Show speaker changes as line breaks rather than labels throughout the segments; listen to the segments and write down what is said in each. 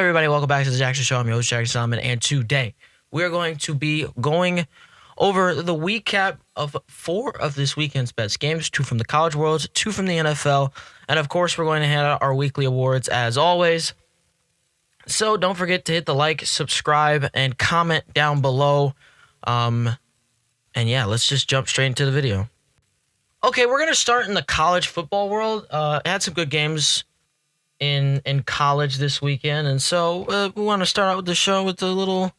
everybody. Welcome back to the Jackson Show. I'm your host, Jackson Solomon, and today we are going to be going over the recap of 4 of this weekend's best games, 2 from the college world, 2 from the NFL, and of course, we're going to hand out our weekly awards as always. So don't forget to hit the like, subscribe, and comment down below. And yeah, let's just jump straight into the video. Okay, we're going to start in the college football world. Had some good games in college this weekend, and so we want to start out with the show with a little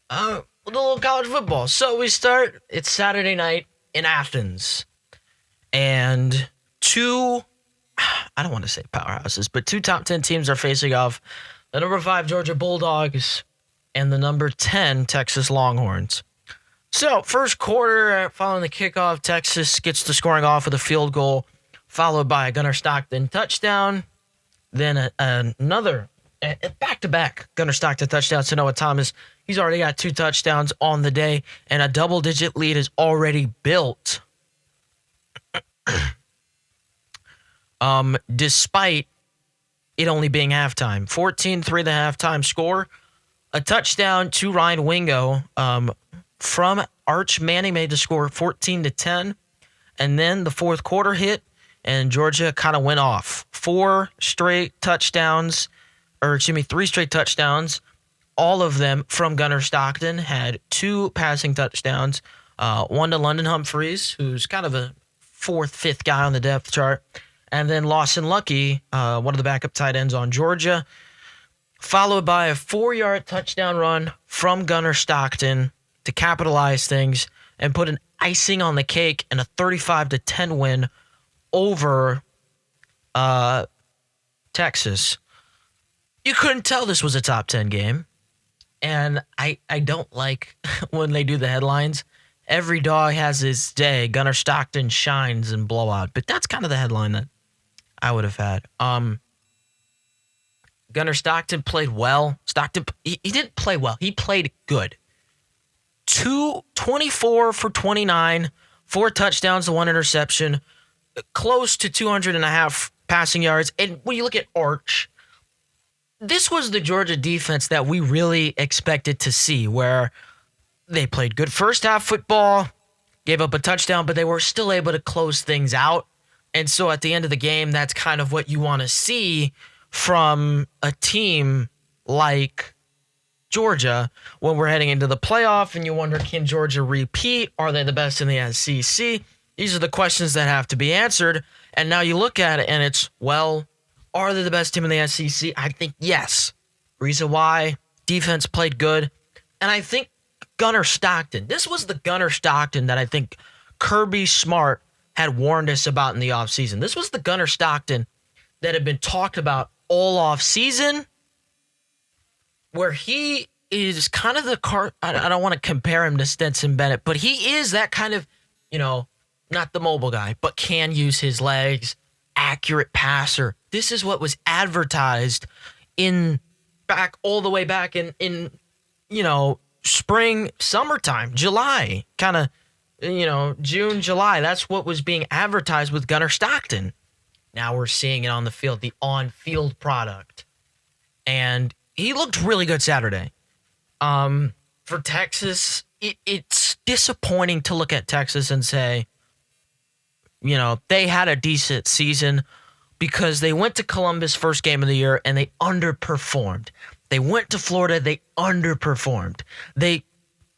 college football. So it's Saturday night in Athens, and I don't want to say powerhouses, but 2 top 10 teams are facing off: the number 5 Georgia Bulldogs and the number 10 Texas Longhorns. So first quarter, following the kickoff, Texas gets the scoring off with a field goal, followed by a Gunnar Stockton touchdown. Then another back-to-back Gunnar Stockton touchdown to Noah Thomas. He's already got 2 touchdowns on the day, and a double-digit lead is already built. Despite it only being halftime. 14-3 the halftime score. A touchdown to Ryan Wingo from Arch Manning made the score 14-10. And then the fourth quarter hit, and Georgia kind of went off. 3 straight touchdowns, all of them from Gunnar Stockton. Had 2 passing touchdowns, one to London Humphreys, who's kind of a 4th, 5th guy on the depth chart, and then Lawson Lucky, one of the backup tight ends on Georgia, followed by a 4-yard touchdown run from Gunnar Stockton to capitalize things and put an icing on the cake in a 35-10 win over Texas. You couldn't tell this was a top 10 game. And I don't like when they do the headlines. Every dog has his day. Gunnar Stockton shines in blowout. But that's kind of the headline that I would have had. Gunnar Stockton played well. He didn't play well. He played good. 24 for 29, 4 touchdowns to 1 interception, close to 200.5 passing yards. And when you look at Arch, this was the Georgia defense that we really expected to see, where they played good first half football, gave up a touchdown, but they were still able to close things out. And so at the end of the game, that's kind of what you want to see from a team like Georgia when we're heading into the playoff, and you wonder, can Georgia repeat? Are they the best in the SEC? These are the questions that have to be answered. And now you look at it and it's, well, are they the best team in the SEC? I think yes. Reason why: defense played good. And I think Gunnar Stockton, this was the Gunnar Stockton that I think Kirby Smart had warned us about in the offseason. This was the Gunnar Stockton that had been talked about all offseason, where he is kind of I don't want to compare him to Stetson Bennett, but he is that kind of, not the mobile guy, but can use his legs, accurate passer. This is what was advertised all the way back in spring, summertime, July, kind of, June, July. That's what was being advertised with Gunnar Stockton. Now we're seeing it on the field, the on-field product. And he looked really good Saturday. For Texas, it's disappointing to look at Texas and say, they had a decent season because they went to Columbus first game of the year and they underperformed. They went to Florida, they underperformed. They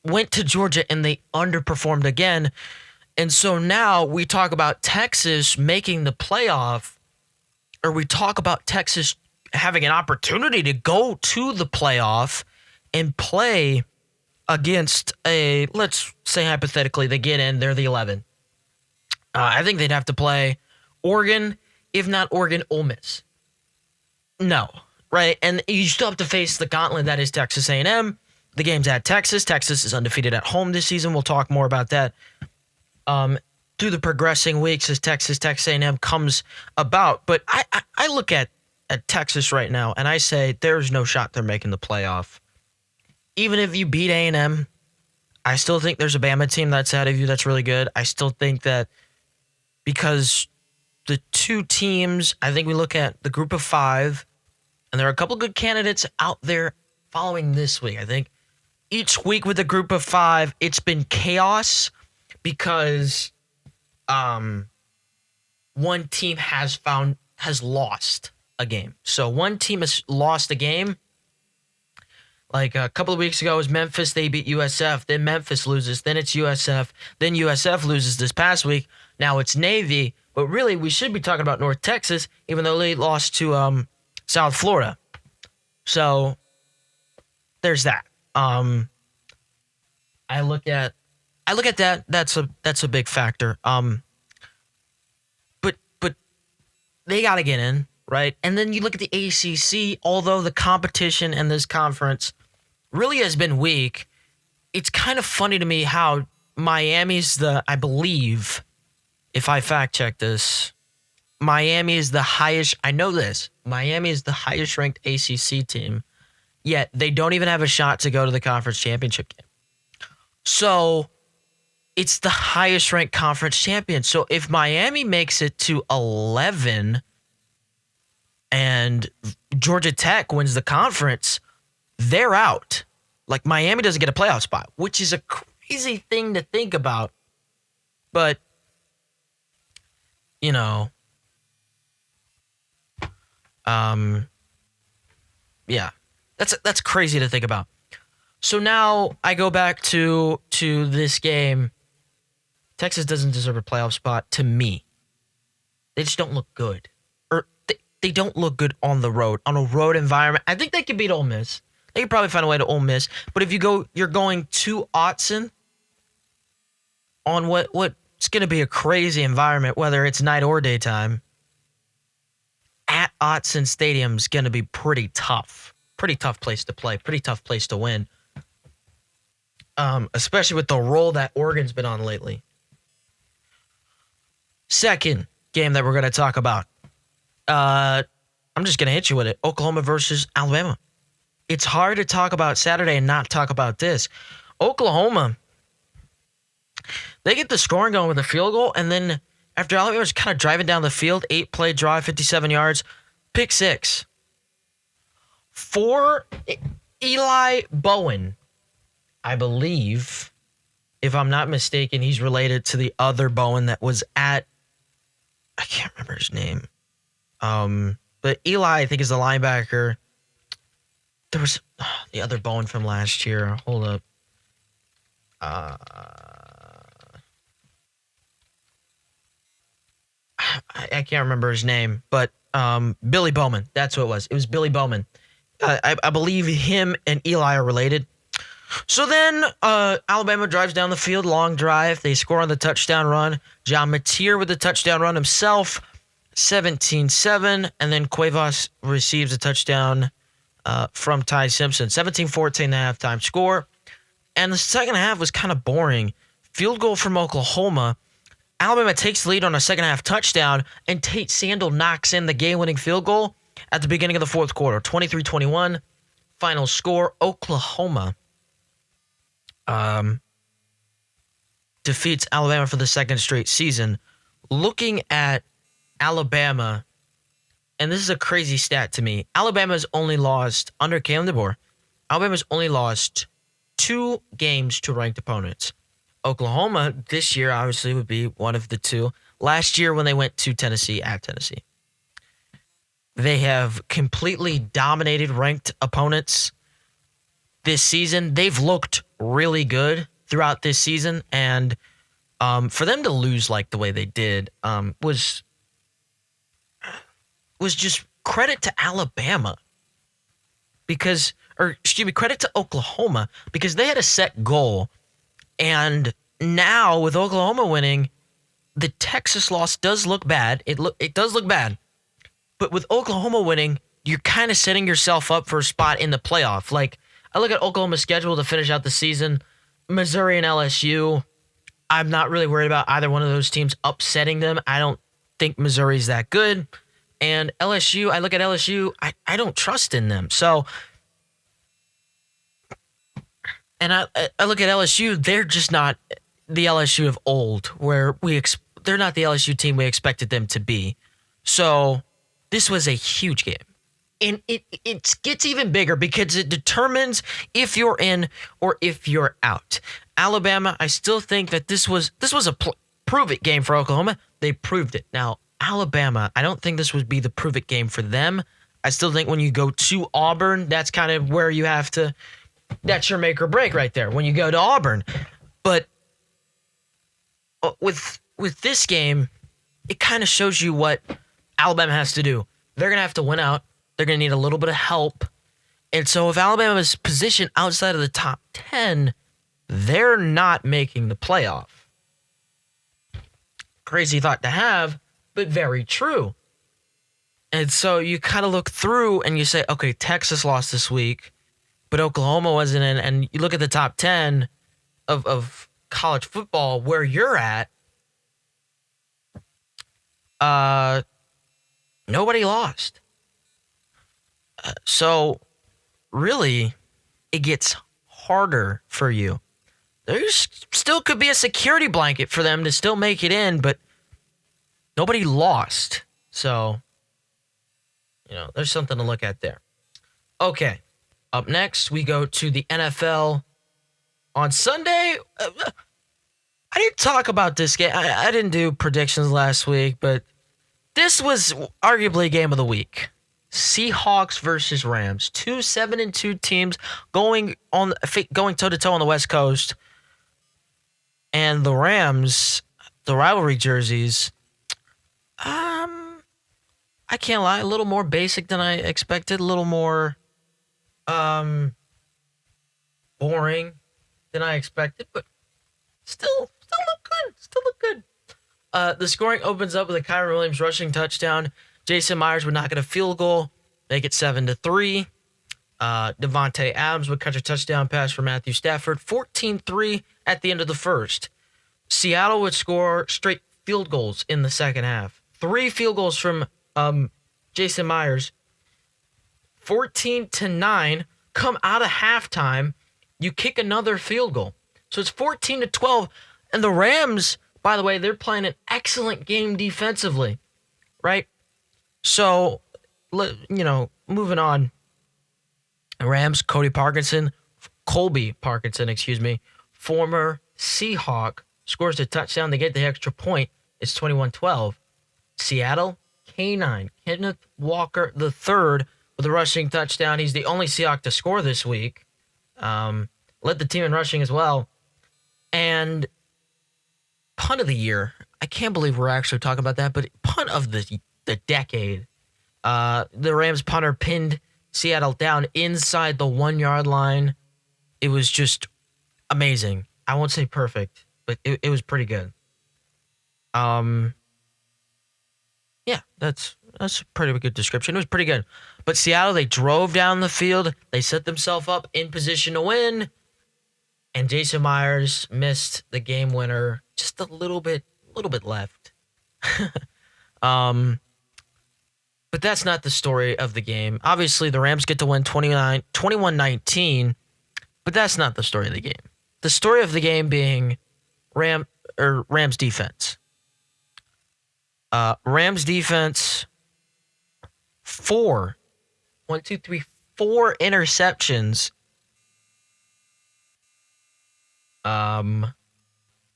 went to Georgia and they underperformed again. And so now we talk about Texas making the playoff, or we talk about Texas having an opportunity to go to the playoff and play against let's say hypothetically, they get in, they're the 11. I think they'd have to play Oregon, if not Oregon, Ole Miss. No, right? And you still have to face the gauntlet that is Texas A&M. The game's at Texas. Texas is undefeated at home this season. We'll talk more about that through the progressing weeks as Texas A&M comes about. But I look at Texas right now and I say there's no shot they're making the playoff. Even if you beat A&M, I still think there's a Bama team that's ahead of you that's really good. I still think that because the 2 teams, I think we look at the group of 5, And there are a couple good candidates out there following this week. I think each week with a group of 5, it's been chaos because one team has lost a game. So one team has lost a game. Like a couple of weeks ago, it was Memphis. They beat USF. Then Memphis loses. Then it's USF. Then USF loses this past week. Now it's Navy. But really, we should be talking about North Texas, even though they lost to South Florida. So there's that. I look at that. That's a big factor. But they got to get in, right? And then you look at the ACC. Although the competition in this conference really has been weak, it's kind of funny to me how Miami's I believe, if I fact check this, Miami is the highest. I know this. Miami is the highest ranked ACC team, yet they don't even have a shot to go to the conference championship game. So it's the highest ranked conference champion. So if Miami makes it to 11 and Georgia Tech wins the conference, they're out. Like Miami doesn't get a playoff spot, which is a crazy thing to think about. But, yeah, that's crazy to think about. So now I go back to this game. Texas doesn't deserve a playoff spot to me. They just don't look good. Or they don't look good on the road, on a road environment. I think they could beat Ole Miss. They could probably find a way to Ole Miss. But if you're going to Autzen on what's going to be a crazy environment, whether it's night or daytime, at Autzen Stadium's going to be pretty tough. Pretty tough place to play. Pretty tough place to win. Especially with the role that Oregon's been on lately. Second game that we're going to talk about. I'm just going to hit you with it. Oklahoma versus Alabama. It's hard to talk about Saturday and not talk about this. Oklahoma, they get the scoring going with a field goal, and then after Alabama was kind of driving down the field, 8-play drive, 57 yards, pick 6. For Eli Bowen, I believe, if I'm not mistaken, he's related to the other Bowen that was I can't remember his name. But Eli, I think, is the linebacker. There was the other Bowen from last year. Hold up. I can't remember his name, but Billy Bowman. That's what it was. It was Billy Bowman. I believe him and Eli are related. So then Alabama drives down the field, long drive. They score on the touchdown run. John Mateer with the touchdown run himself, 17-7. And then Cuevas receives a touchdown from Ty Simpson. 17-14 the halftime score. And the second half was kind of boring. Field goal from Oklahoma. Alabama takes the lead on a second half touchdown, and Tate Sandel knocks in the game-winning field goal at the beginning of the fourth quarter. 23-21, final score. Oklahoma defeats Alabama for the second straight season. Looking at Alabama, and this is a crazy stat to me, Alabama's only lost, under Kalen DeBoer, Alabama's only lost 2 games to ranked opponents. Oklahoma this year obviously would be one of the 2. Last year when they went to Tennessee, at Tennessee. They have completely dominated ranked opponents this season. They've looked really good throughout this season, and for them to lose like the way they did was just credit to Alabama. Credit to Oklahoma, because they had a set goal. And now with Oklahoma winning, the Texas loss does look bad. It does look bad. But with Oklahoma winning, you're kind of setting yourself up for a spot in the playoff. Like, I look at Oklahoma's schedule to finish out the season. Missouri and LSU, I'm not really worried about either one of those teams upsetting them. I don't think Missouri's that good. And LSU, I look at LSU, I don't trust in them. So, and I look at LSU, they're just not the LSU of old, where they're not the LSU team we expected them to be. So this was a huge game. And it gets even bigger because it determines if you're in or if you're out. Alabama, I still think that this was a prove it game for Oklahoma. They proved it. Now, Alabama, I don't think this would be the prove it game for them. I still think when you go to Auburn, that's kind of where you have to, that's your make or break right there when you go to Auburn. But with this game, it kind of shows you what Alabama has to do. They're going to have to win out. They're going to need a little bit of help. And so if Alabama's positioned outside of the top 10, they're not making the playoff. Crazy thought to have, but very true. And so you kind of look through and you say, okay, Texas lost this week, but Oklahoma wasn't in. And you look at the top 10 of college football where you're at, nobody lost. So really, it gets harder for you. There's still could be a security blanket for them to still make it in, but nobody lost. So, there's something to look at there. Okay. Up next, we go to the NFL. On Sunday, I didn't talk about this game. I didn't do predictions last week, but this was arguably game of the week. Seahawks versus Rams. 2 7-2 teams going toe-to-toe on the West Coast. And the Rams, the rivalry jerseys, I can't lie, a little more basic than I expected, a little more boring than I expected, but still look good. The scoring opens up with a Kyron Williams rushing touchdown. Jason Myers would not get a field goal, make it 7-3. Devontae Adams would catch a touchdown pass for Matthew Stafford, 14-3 at the end of the first. Seattle would score straight field goals in the second half. 3 field goals from Jason Myers, 14-9. Come out of halftime, you kick another field goal. So it's 14-12. And the Rams, by the way, they're playing an excellent game defensively, right? So, moving on. Rams, Colby Parkinson, former Seahawk, scores a touchdown. They get the extra point. It's 21-12. Seattle, K9, Kenneth Walker III with a rushing touchdown. He's the only Seahawk to score this week. Led the team in rushing as well. And punt of the year. I can't believe we're actually talking about that, but punt of the decade. The Rams punter pinned Seattle down inside the 1-yard line. It was just amazing. I won't say perfect, but it was pretty good. Yeah, that's a pretty good description. It was pretty good. But Seattle, they drove down the field. They set themselves up in position to win. And Jason Myers missed the game winner just a little bit left. But that's not the story of the game. Obviously, the Rams get to win 21-19, but that's not the story of the game. The story of the game being Rams defense. Rams defense, 4 interceptions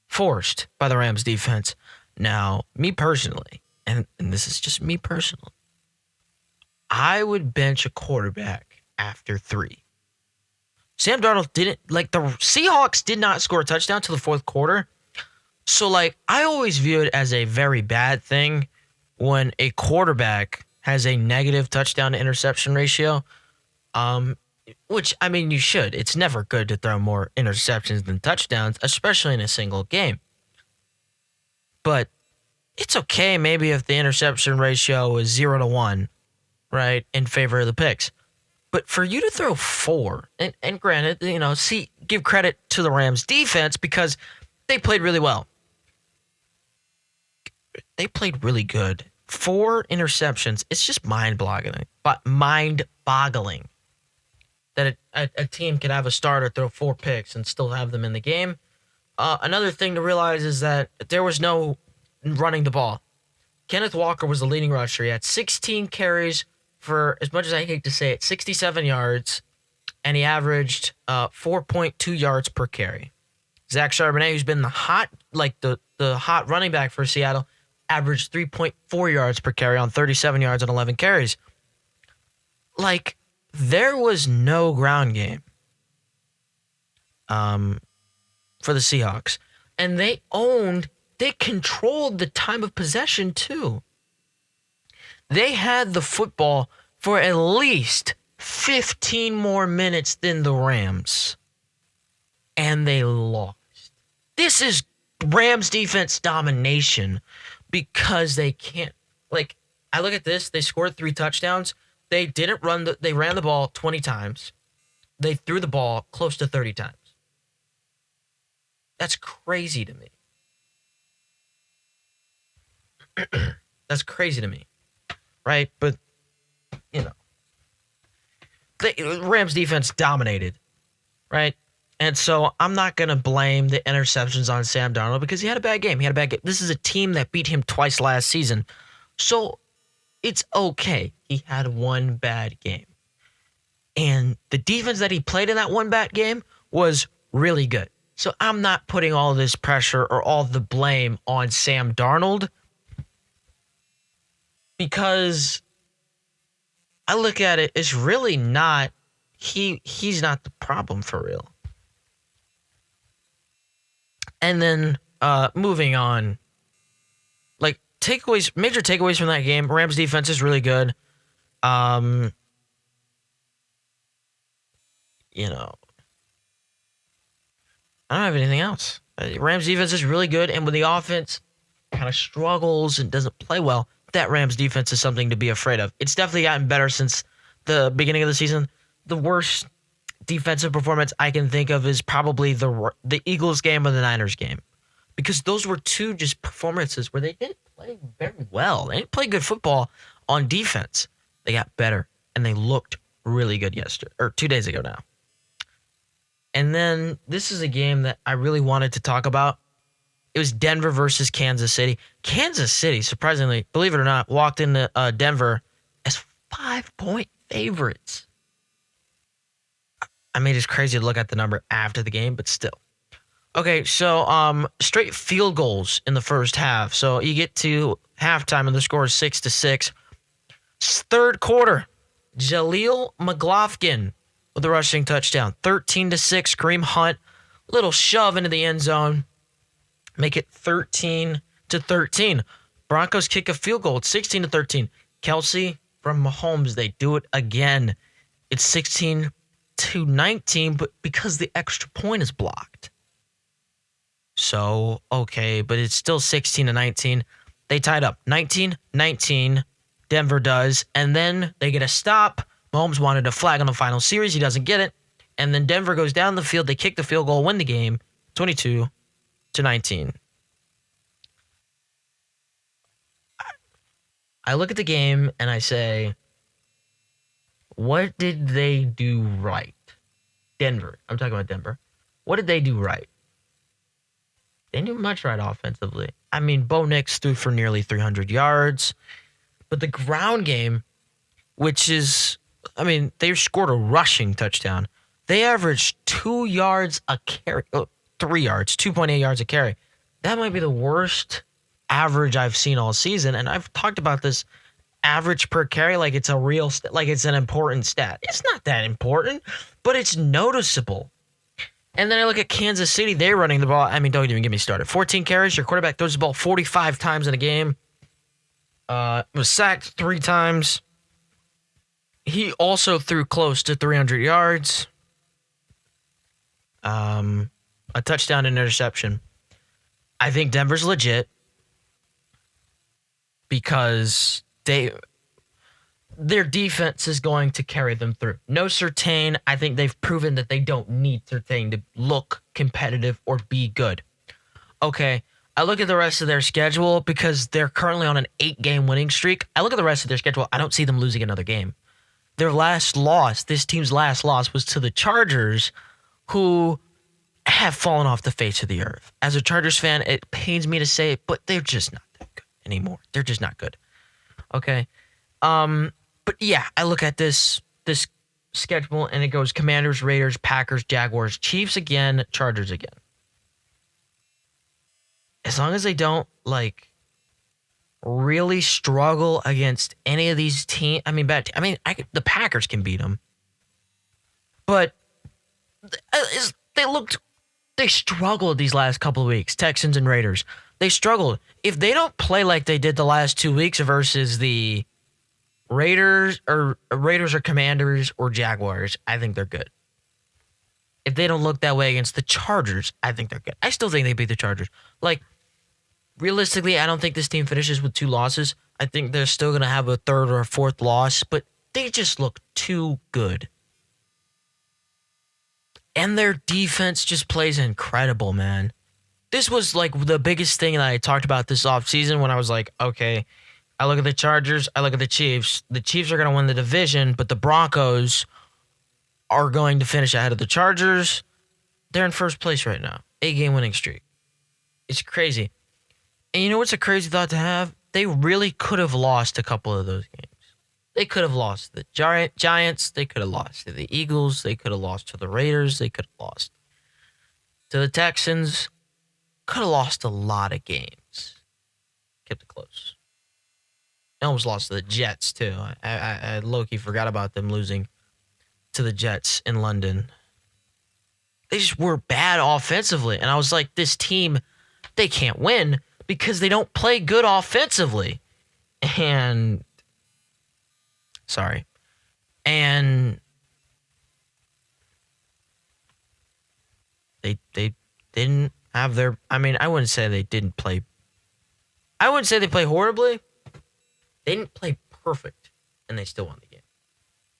forced by the Rams defense. Now, me personally, and this is just me personally, I would bench a quarterback after 3. Sam Darnold the Seahawks did not score a touchdown till the fourth quarter. So, I always view it as a very bad thing when a quarterback has a negative touchdown to interception ratio, which, you should. It's never good to throw more interceptions than touchdowns, especially in a single game. But it's okay maybe if the interception ratio is 0-1, right, in favor of the picks. But for you to throw 4, and granted, give credit to the Rams defense because they played really well. They played really good. 4 interceptions. It's just mind-boggling. That a team could have a starter throw 4 picks and still have them in the game. Another thing to realize is that there was no running the ball. Kenneth Walker was the leading rusher. He had 16 carries for as much as I hate to say it, 67 yards, and he averaged 4.2 yards per carry. Zach Charbonnet, who's been the hot running back for Seattle, averaged 3.4 yards per carry on 37 yards and 11 carries. Like, there was no ground game for the Seahawks. And they controlled the time of possession too. They had the football for at least 15 more minutes than the Rams. And they lost. This is Rams defense domination because they can't. Like, I look at this, they scored 3 touchdowns. They ran the ball 20 times. They threw the ball close to 30 times. That's crazy to me. That's crazy to me. Right? But, the Rams defense dominated. Right? And so I'm not going to blame the interceptions on Sam Darnold because he had a bad game. This is a team that beat him twice last season. So it's okay. He had one bad game. And the defense that he played in that one bad game was really good. So I'm not putting all this pressure or all the blame on Sam Darnold because I look at it, it's really not, he's not the problem for real. And then moving on, like major takeaways from that game, Rams defense is really good. I don't have anything else. Rams defense is really good, and when the offense kind of struggles and doesn't play well, that Rams defense is something to be afraid of. It's definitely gotten better since the beginning of the season. The worst defensive performance I can think of is probably the Eagles game or the Niners game, because those were two just performances where they didn't play very well. They didn't play good football on defense. They got better, and they looked really good 2 days ago now. And then this is a game that I really wanted to talk about. It was Denver versus Kansas City. Kansas City, surprisingly, believe it or not, walked into Denver as 5-point favorites. I mean, it's crazy to look at the number after the game, but still. Okay, so straight field goals in the first half. So you get to halftime and the score is 6-6. Third quarter, Jaleel McLaughlin with a rushing touchdown. 13-6. Kareem Hunt, little shove into the end zone. Make it 13-13. Broncos kick a field goal. It's 16-13. Kelsey from Mahomes, they do it again. It's 16-19, but because the extra point is blocked. So, okay, but it's still 16-19. They tied up 19-19. Denver does, and then they get a stop. Mahomes wanted a flag on the final series. He doesn't get it. And then Denver goes down the field. They kick the field goal, win the game, 22-19. I look at the game and I say, what did they do right? Denver. I'm talking about Denver. What did they do right? They didn't do much right offensively. I mean, Bo Nix threw for nearly 300 yards. But the ground game, which is, I mean, they scored a rushing touchdown. They averaged 2 yards a carry. 3 yards, 2.8 yards a carry. That might be the worst average I've seen all season. And I've talked about this average per carry like it's like it's an important stat. It's not that important, but it's noticeable. And then I look at Kansas City. They're running the ball. I mean, don't even get me started. 14 carries. Your quarterback throws the ball 45 times in a game. Was sacked 3 times. He also threw close to 300 yards. A touchdown and interception. I think Denver's legit because their defense is going to carry them through. No Surtain. I think they've proven that they don't need Surtain to look competitive or be good. Okay, I look at the rest of their schedule because they're currently on an 8-game winning streak. I look at the rest of their schedule. I don't see them losing another game. Their last loss, this team's last loss, was to the Chargers, who have fallen off the face of the earth. As a Chargers fan, it pains me to say it, but they're just not that good anymore. They're just not good. Okay. But yeah, I look at this schedule and it goes Commanders, Raiders, Packers, Jaguars, Chiefs again, Chargers again. As long as they don't like really struggle against any of these teams, I mean, the Packers can beat them, but they looked they struggled these last couple of weeks. Texans and Raiders, they struggled. If they don't play like they did the last 2 weeks versus the Raiders or Commanders or Jaguars, I think they're good. If they don't look that way against the Chargers, I think they're good. I still think they beat the Chargers. Like, realistically, I don't think this team finishes with 2 losses. I think they're still going to have a 3rd or a 4th loss, but they just look too good. And their defense just plays incredible, man. This was like the biggest thing that I talked about this offseason when I was like, okay, I look at the Chargers, I look at the Chiefs. The Chiefs are going to win the division, but the Broncos are going to finish ahead of the Chargers. They're in first place right now. 8-game winning streak. It's crazy. And you know what's a crazy thought to have? They really could have lost a couple of those games. They could have lost to the Giants. They could have lost to the Eagles. They could have lost to the Raiders. They could have lost to the Texans. Could have lost a lot of games. Kept it close. They almost lost to the Jets, too. I low-key forgot about them losing to the Jets in London. They just were bad offensively. And I was like, this team, they can't win because they don't play good offensively. And they didn't have their, I mean, I wouldn't say they didn't play. I wouldn't say they play horribly. They didn't play perfect, and they still won the game.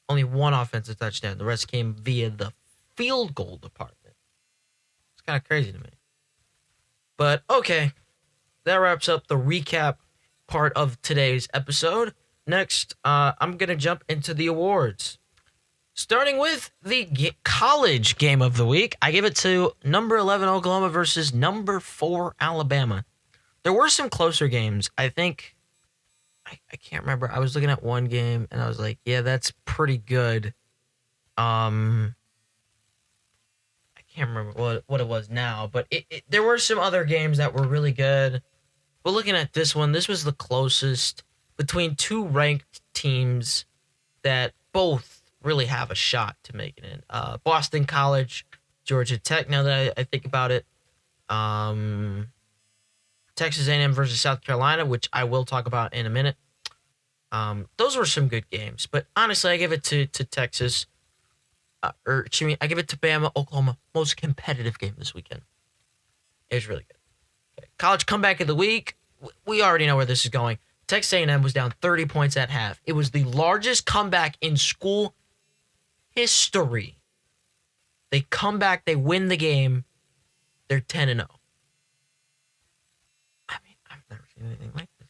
Only 1 offensive touchdown. The rest came via the field goal department. It's kind of crazy to me. But, okay. That wraps up the recap part of today's episode. Next, I'm going to jump into the awards. Starting with the college game of the week, I give it to number 11 Oklahoma versus number 4 Alabama. There were some closer games. I think, I can't remember. I was looking at one game and I was like, yeah, that's pretty good. I can't remember what it was now, but there were some other games that were really good. But looking at this one, this was the closest between 2 ranked teams that both really have a shot to make it in. Boston College, Georgia Tech, now that I think about it. Texas A&M versus South Carolina, which I will talk about in a minute. Those were some good games. But honestly, I give it to Texas. I give it to Bama, Oklahoma. Most competitive game this weekend. It was really good. Okay. College comeback of the week. We already know where this is going. Texas A&M was down 30 points at half. It was the largest comeback in school history. They come back, they win the game. They're 10-0. I mean, I've never seen anything like this.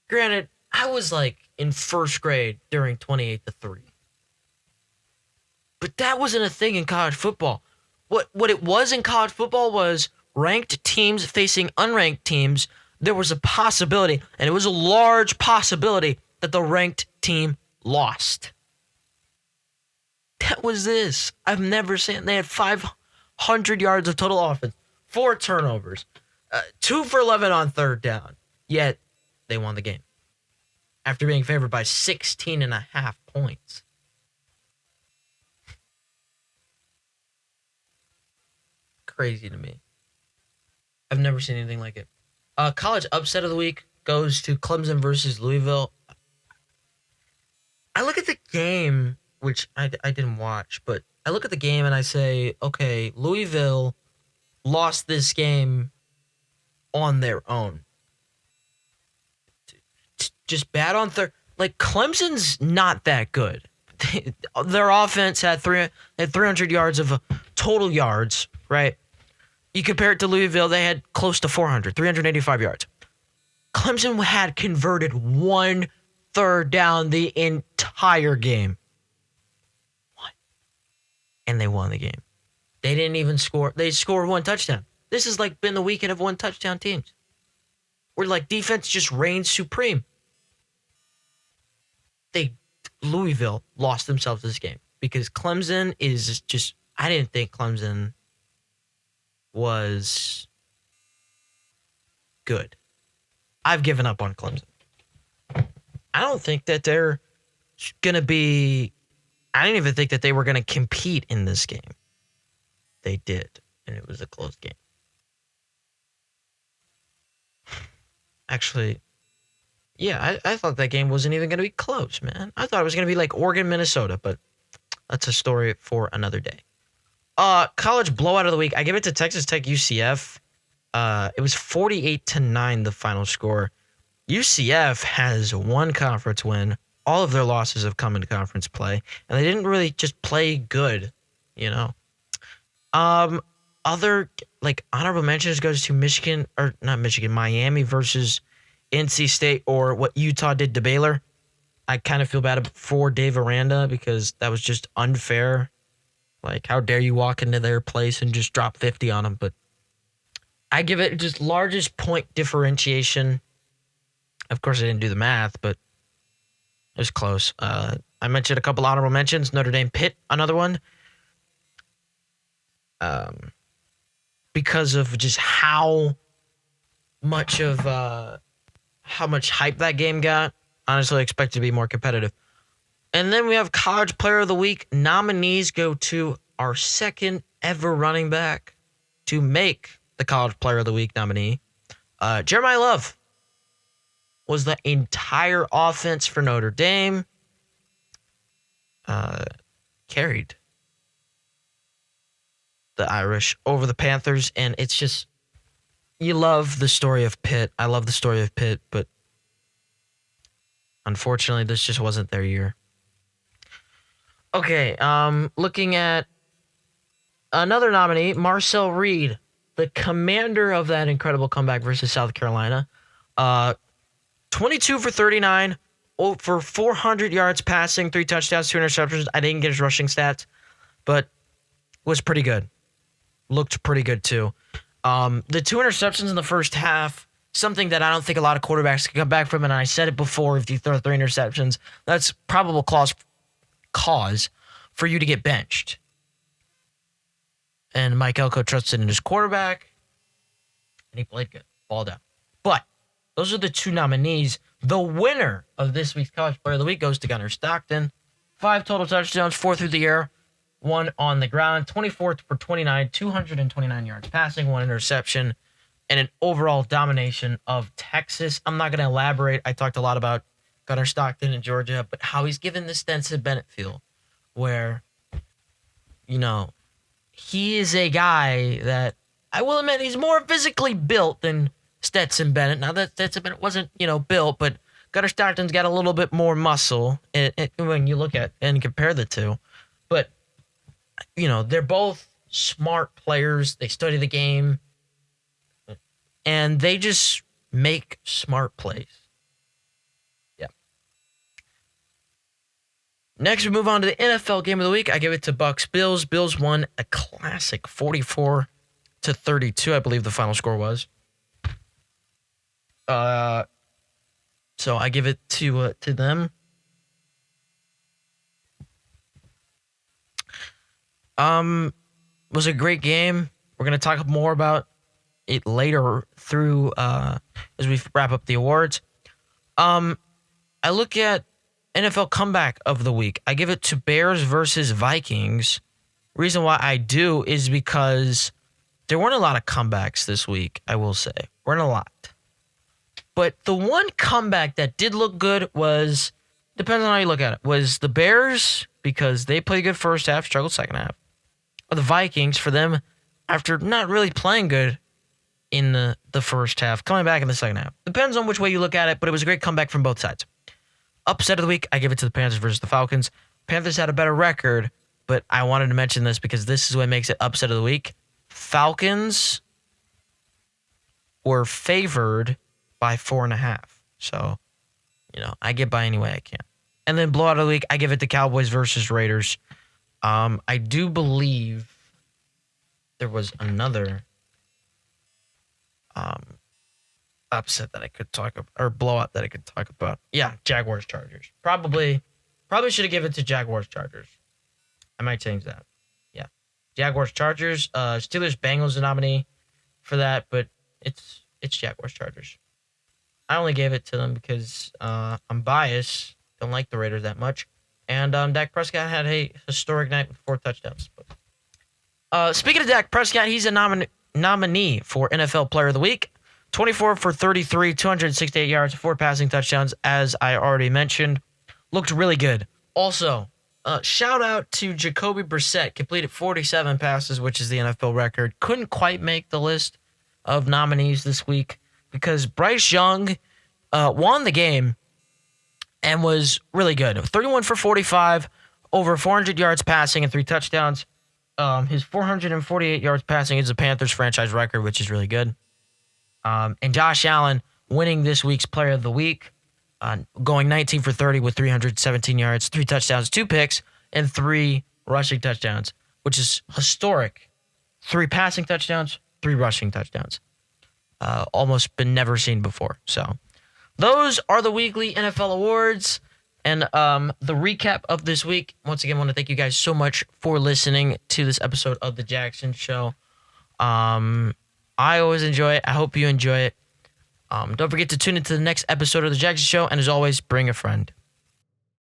Granted, I was like in first grade during 28-3. But that wasn't a thing in college football. What it was in college football was ranked teams facing unranked teams. There was a possibility, and it was a large possibility, that the ranked team lost. That was this. I've never seen. They had 500 yards of total offense, 4 turnovers, 2 for 11 on 3rd down. Yet, they won the game after being favored by 16.5 points. Crazy to me. I've never seen anything like it. College upset of the week goes to Clemson versus Louisville. I look at the game, which I didn't watch, but I look at the game and I say, okay, Louisville lost this game on their own. Just bad on third. Like, Clemson's not that good. Their offense had 300 yards of total yards, right? You compare it to Louisville, they had close to 385 yards. Clemson had converted 1 third down the entire game. What? And they won the game. They didn't even score. They scored 1 touchdown. This has like been the weekend of 1 touchdown teams. Where like defense just reigns supreme. they Louisville lost themselves this game because Clemson is just. I didn't think Clemson was good. I've given up on Clemson. I don't think that they're going to be. I didn't even think that they were going to compete in this game. They did, and it was a close game. Actually, yeah, I thought that game wasn't even going to be close, man. I thought it was going to be like Oregon, Minnesota, but that's a story for another day. College blowout of the week. I give it to Texas Tech UCF. It was 48-9 the final score. UCF has one conference win. All of their losses have come into conference play, and they didn't really just play good, you know. Other like honorable mentions goes to Michigan or not Michigan, Miami versus NC State, or what Utah did to Baylor. I kind of feel bad for Dave Aranda because that was just unfair. Like, how dare you walk into their place and just drop 50 on them? But I give it just largest point differentiation. Of course, I didn't do the math, but it was close. I mentioned a couple honorable mentions. Notre Dame Pitt, another one. Because of just how much hype that game got. Honestly, I expect it to be more competitive. And then we have College Player of the Week. Nominees go to our second ever running back to make the College Player of the Week nominee. Jeremiah Love was the entire offense for Notre Dame. Carried the Irish over the Panthers, and it's just, you love the story of Pitt. I love the story of Pitt, but unfortunately, this just wasn't their year. Okay, looking at another nominee, Marcel Reed, the commander of that incredible comeback versus South Carolina. 22 for 39, for 400 yards passing, 3 touchdowns, 2 interceptions. I didn't get his rushing stats, but was pretty good. Looked pretty good, too. The 2 interceptions in the first half, something that I don't think a lot of quarterbacks can come back from, and I said it before, if you throw 3 interceptions, that's probable cause for you to get benched. And Mike Elko trusted in his quarterback, and he played good. Balled out. But those are the 2 nominees. The winner of this week's College Player of the Week goes to Gunnar Stockton. 5 total touchdowns, 4 through the air, 1 on the ground, 24 for 29, 229 yards passing, 1 interception, and an overall domination of Texas. I'm not going to elaborate. I talked a lot about Gunnar Stockton in Georgia, but how he's given the Stenson Bennett feel, where, you know, he is a guy that, I will admit, he's more physically built than Stetson Bennett. Now, that Stetson Bennett wasn't, built, but Gunnar Stockton's got a little bit more muscle when you look at and compare the two. But, they're both smart players. They study the game, and they just make smart plays. Yeah. Next, we move on to the NFL Game of the Week. I give it to Bucs Bills. Bills won a classic 44-32, I believe the final score was. So I give it to them. Was a great game. We're gonna talk more about it later through as we wrap up the awards. I look at NFL comeback of the week. I give it to Bears versus Vikings. Reason why I do is because there weren't a lot of comebacks this week, I will say. Weren't a lot. But the one comeback that did look good was, depends on how you look at it, was the Bears, because they played good first half, struggled second half. Or the Vikings, for them, after not really playing good in the first half, coming back in the second half. Depends on which way you look at it, but it was a great comeback from both sides. Upset of the week, I give it to the Panthers versus the Falcons. Panthers had a better record, but I wanted to mention this because this is what makes it upset of the week. Falcons were favored by 4.5. So, I get by any way I can. And then blowout of the week, I give it to Cowboys versus Raiders. I do believe there was another upset that I could talk about, or blowout that I could talk about. Yeah, Jaguars Chargers. Probably should have given it to Jaguars Chargers. I might change that. Yeah, Jaguars Chargers. Steelers Bengals a nominee for that, but it's Jaguars Chargers. I only gave it to them because I'm biased. Don't like the Raiders that much, and Dak Prescott had a historic night with 4 touchdowns. Speaking of Dak Prescott, he's a nominee for NFL Player of the Week. 24 for 33, 268 yards, 4 passing touchdowns, as I already mentioned. Looked really good. Also, shout out to Jacoby Brissett. Completed 47 passes, which is the NFL record. Couldn't quite make the list of nominees this week because Bryce Young won the game and was really good. 31 for 45, over 400 yards passing and 3 touchdowns. His 448 yards passing is the Panthers franchise record, which is really good. And Josh Allen winning this week's Player of the Week, going 19 for 30 with 317 yards, 3 touchdowns, 2 picks, and 3 rushing touchdowns, which is historic. 3 passing touchdowns, 3 rushing touchdowns. Almost been never seen before. So those are the weekly NFL awards and the recap of this week. Once again, I want to thank you guys so much for listening to this episode of The Jackson Show. I always enjoy it. I hope you enjoy it. Don't forget to tune into the next episode of The Jackson Show. And as always, bring a friend.